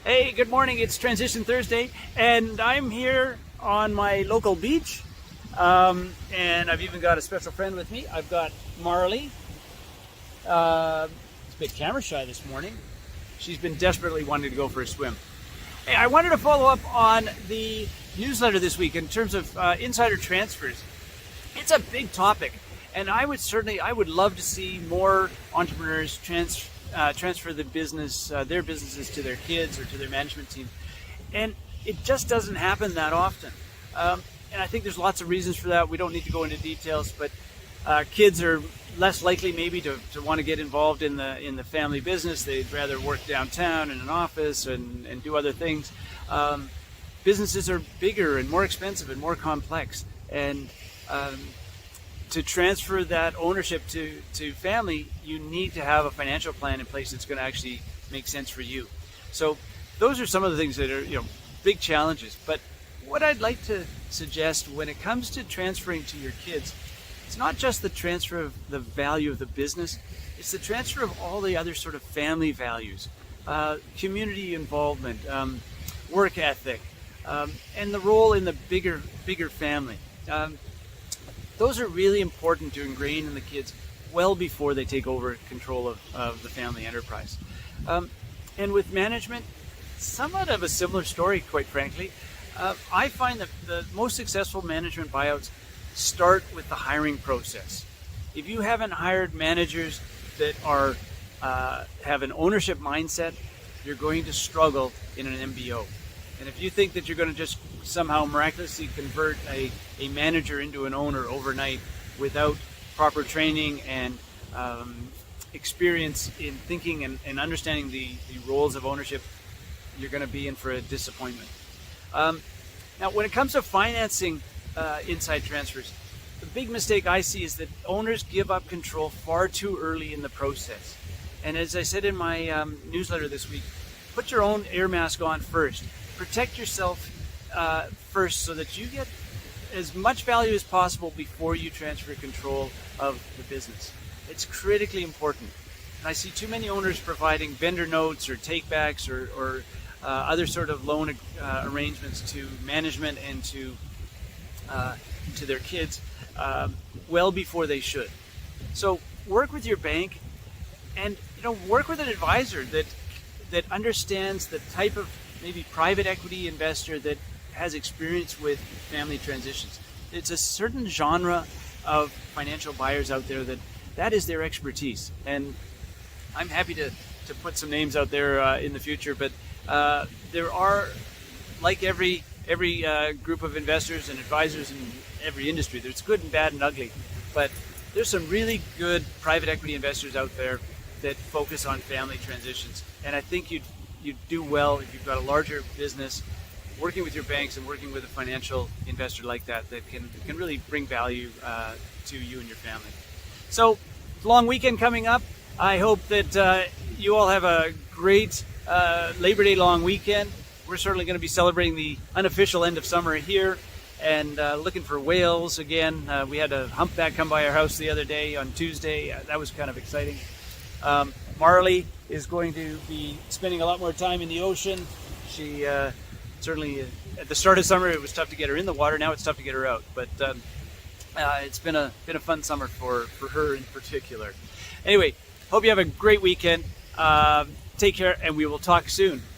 Hey, good morning. It's Transition Thursday, and I'm here on my local beach. And I've even got a special friend with me. I've got Marley. She's a bit camera shy this morning. She's been desperately wanting to go for a swim. Hey, I wanted to follow up on the newsletter this week in terms of insider transfers. It's a big topic, and I would love to see more entrepreneurs transfer their businesses to their kids or to their management team, and it just doesn't happen that often. And I think there's lots of reasons for that. We don't need to go into details, but kids are less likely maybe to want to get involved in the family business. They'd rather work downtown in an office and do other things. Businesses are bigger and more expensive and more complex, and to transfer that ownership to family, you need to have a financial plan in place that's going to actually make sense for you. So those are some of the things that are big challenges. But what I'd like to suggest when it comes to transferring to your kids, it's not just the transfer of the value of the business, it's the transfer of all the other sort of family values, community involvement, work ethic, and the role in the bigger family. Those are really important to ingrain in the kids well before they take over control of the family enterprise. And with management, somewhat of a similar story, quite frankly. I find that the most successful management buyouts start with the hiring process. If you haven't hired managers that have an ownership mindset, you're going to struggle in an MBO. And if you think that you're going to just somehow miraculously convert a manager into an owner overnight without proper training and experience in thinking and understanding the roles of ownership, you're going to be in for a disappointment. Now, when it comes to financing inside transfers, the big mistake I see is that owners give up control far too early in the process. And as I said in my newsletter this week, put your own air mask on first. Protect yourself first so that you get as much value as possible before you transfer control of the business. It's critically important. And I see too many owners providing vendor notes or takebacks or other sort of loan arrangements to management and to their kids well before they should. So work with your bank and work with an advisor that understands the type of maybe private equity investor that has experience with family transitions. It's a certain genre of financial buyers out there that is their expertise. And I'm happy to put some names out there in the future, but there are, like every group of investors and advisors in every industry, there's good and bad and ugly, but there's some really good private equity investors out there that focus on family transitions. And I think you'd do well if you've got a larger business, working with your banks and working with a financial investor like that can really bring value to you and your family. So, long weekend coming up. I hope that you all have a great Labor Day long weekend. We're certainly going to be celebrating the unofficial end of summer here and looking for whales again. We had a humpback come by our house the other day on Tuesday. That was kind of exciting. Marley is going to be spending a lot more time in the ocean. She certainly, at the start of summer, it was tough to get her in the water. Now it's tough to get her out. But it's been a fun summer for her in particular. Anyway, hope you have a great weekend. Take care, and we will talk soon.